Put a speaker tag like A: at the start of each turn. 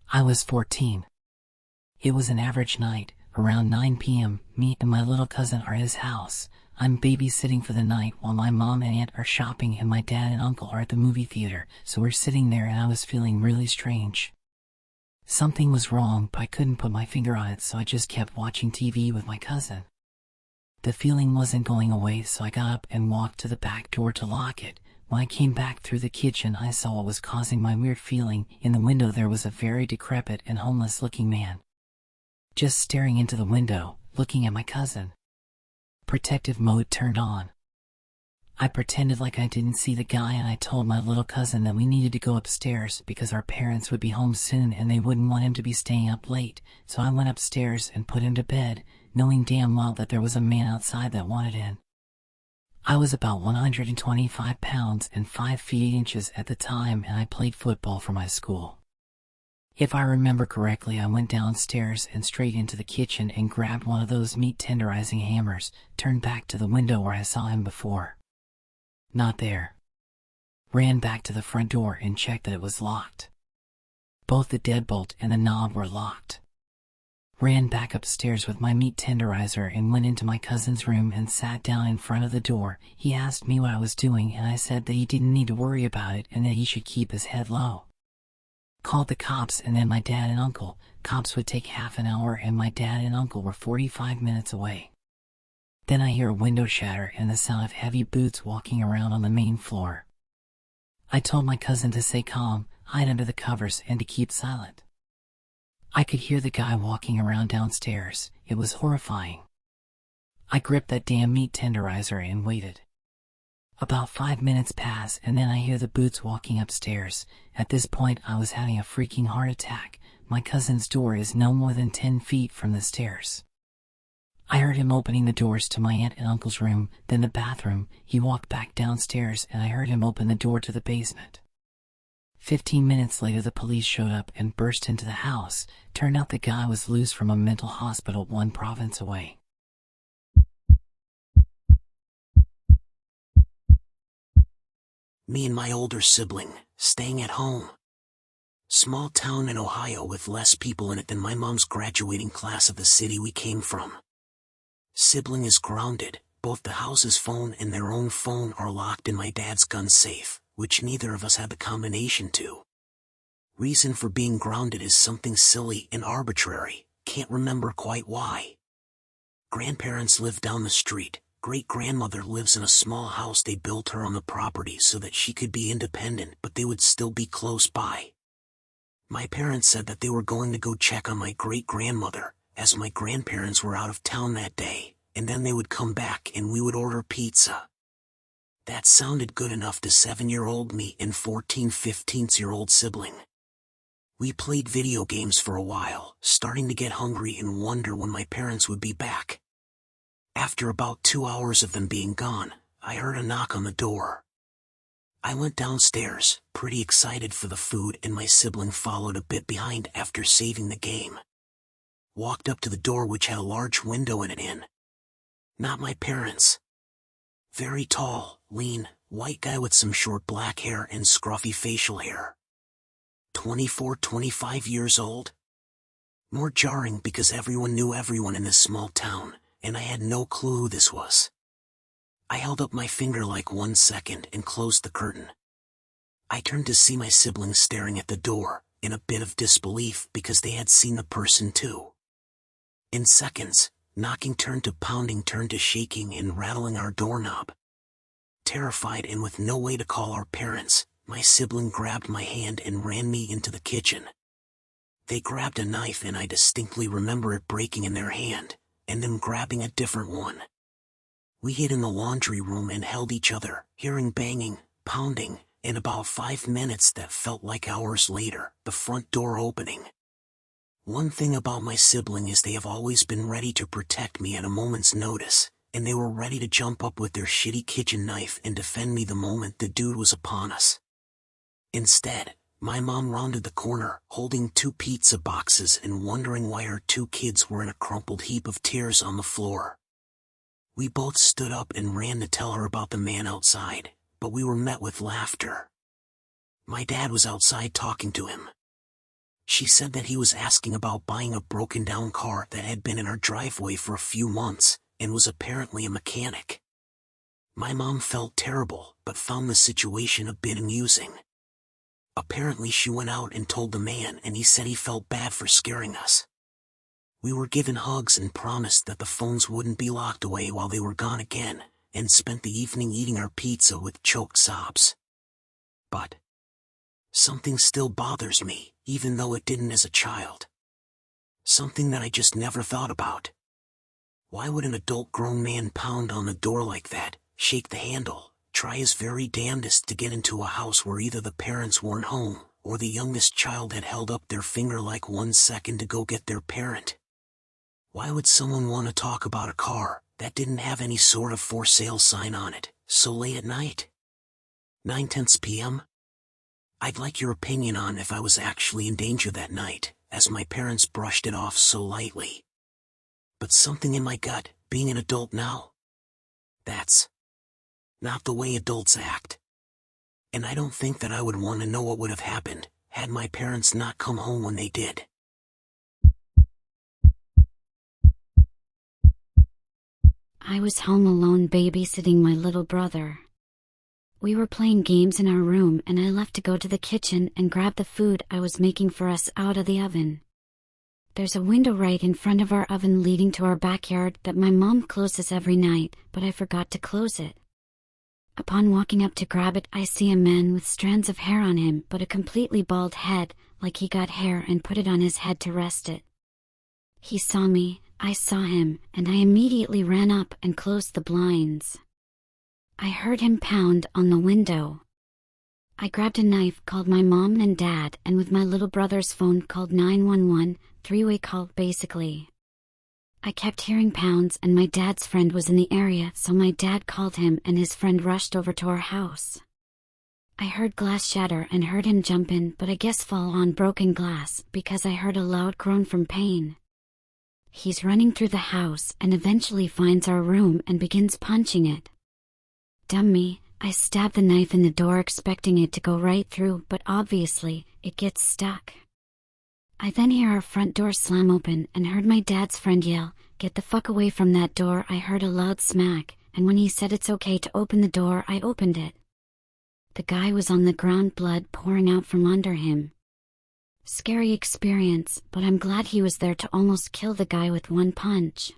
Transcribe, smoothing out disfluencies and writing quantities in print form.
A: I was 14. It was an average night. Around 9 p.m., me and my little cousin are at his house. I'm babysitting for the night while my mom and aunt are shopping and my dad and uncle are at the movie theater, so we're sitting there and I was feeling really strange. Something was wrong, but I couldn't put my finger on it, so I just kept watching TV with my cousin. The feeling wasn't going away, so I got up and walked to the back door to lock it. When I came back through the kitchen, I saw what was causing my weird feeling. In the window there was a very decrepit and homeless-looking man, just staring into the window, looking at my cousin. Protective mode turned on. I pretended like I didn't see the guy and I told my little cousin that we needed to go upstairs because our parents would be home soon and they wouldn't want him to be staying up late, so I went upstairs and put him to bed, knowing damn well that there was a man outside that wanted in. I was about 125 pounds and 5 feet 8 inches at the time, and I played football for my school. If I remember correctly, I went downstairs and straight into the kitchen and grabbed one of those meat tenderizing hammers, turned back to the window where I saw him before. Not there. Ran back to the front door and checked that it was locked. Both the deadbolt and the knob were locked. Ran back upstairs with my meat tenderizer and went into my cousin's room and sat down in front of the door. He asked me what I was doing and I said that he didn't need to worry about it and that he should keep his head low. Called the cops and then my dad and uncle. Cops would take half an hour and my dad and uncle were 45 minutes away. Then I hear a window shatter and the sound of heavy boots walking around on the main floor. I told my cousin to stay calm, hide under the covers, and to keep silent. I could hear the guy walking around downstairs. It was horrifying. I gripped that damn meat tenderizer and waited. About 5 minutes pass and then I hear the boots walking upstairs. At this point I was having a freaking heart attack. My cousin's door is no more than 10 feet from the stairs. I heard him opening the doors to my aunt and uncle's room, then the bathroom. He walked back downstairs and I heard him open the door to the basement. 15 minutes later the police showed up and burst into the house. Turned out the guy was loose from a mental hospital 1 province away.
B: Me and my older sibling, staying at home. Small town in Ohio with less people in it than my mom's graduating class of the city we came from. Sibling is grounded. Both the house's phone and their own phone are locked in my dad's gun safe, which neither of us had the combination to. Reason for being grounded is something silly and arbitrary, can't remember quite why. Grandparents live down the street. Great-grandmother lives in a small house they built her on the property so that she could be independent, but they would still be close by. My parents said that they were going to go check on my great-grandmother, as my grandparents were out of town that day, and then they would come back and we would order pizza. That sounded good enough to 7-year-old me and 15-year-old sibling. We played video games for a while, starting to get hungry and wonder when my parents would be back. After about 2 hours of them being gone, I heard a knock on the door. I went downstairs, pretty excited for the food, and my sibling followed a bit behind after saving the game. Walked up to the door, which had a large window in it. Not my parents. Very tall, lean, white guy with some short black hair and scruffy facial hair. 24-25 years old. More jarring because everyone knew everyone in this small town, and I had no clue who this was. I held up my finger like 1 second and closed the curtain. I turned to see my siblings staring at the door, in a bit of disbelief because they had seen the person too. In seconds, knocking turned to pounding turned to shaking and rattling our doorknob. Terrified and with no way to call our parents, my sibling grabbed my hand and ran me into the kitchen. They grabbed a knife and I distinctly remember it breaking in their hand, and them grabbing a different one. We hid in the laundry room and held each other, hearing banging, pounding, and about 5 minutes that felt like hours later, the front door opening. One thing about my sibling is they have always been ready to protect me at a moment's notice, and they were ready to jump up with their shitty kitchen knife and defend me the moment the dude was upon us. Instead, my mom rounded the corner, holding 2 pizza boxes and wondering why her 2 kids were in a crumpled heap of tears on the floor. We both stood up and ran to tell her about the man outside, but we were met with laughter. My dad was outside talking to him. She said that he was asking about buying a broken-down car that had been in our driveway for a few months, and was apparently a mechanic. My mom felt terrible, but found the situation a bit amusing. Apparently she went out and told the man, and he said he felt bad for scaring us. We were given hugs and promised that the phones wouldn't be locked away while they were gone again, and spent the evening eating our pizza with choked sobs. But something still bothers me, even though it didn't as a child. Something that I just never thought about. Why would an adult grown man pound on the door like that, shake the handle, try his very damnedest to get into a house where either the parents weren't home, or the youngest child had held up their finger like 1 second to go get their parent? Why would someone want to talk about a car that didn't have any sort of for sale sign on it, so late at night? 9:10 p.m.? I'd like your opinion on if I was actually in danger that night, as my parents brushed it off so lightly. But something in my gut, being an adult now, that's not the way adults act. And I don't think that I would want to know what would have happened had my parents not come home when they did.
C: I was home alone babysitting my little brother. We were playing games in our room, and I left to go to the kitchen and grab the food I was making for us out of the oven. There's a window right in front of our oven leading to our backyard that my mom closes every night, but I forgot to close it. Upon walking up to grab it, I see a man with strands of hair on him, but a completely bald head, like he got hair and put it on his head to rest it. He saw me, I saw him, and I immediately ran up and closed the blinds. I heard him pound on the window. I grabbed a knife, called my mom and dad, and with my little brother's phone called 911, three-way call basically. I kept hearing pounds, and my dad's friend was in the area, so my dad called him and his friend rushed over to our house. I heard glass shatter and heard him jump in, but I guess fall on broken glass, because I heard a loud groan from pain. He's running through the house and eventually finds our room and begins punching it. Dumb me, I stab the knife in the door expecting it to go right through, but obviously, it gets stuck. I then hear our front door slam open and heard my dad's friend yell, "Get the fuck away from that door." I heard a loud smack, and when he said it's okay to open the door, I opened it. The guy was on the ground, blood pouring out from under him. Scary experience, but I'm glad he was there to almost kill the guy with one punch.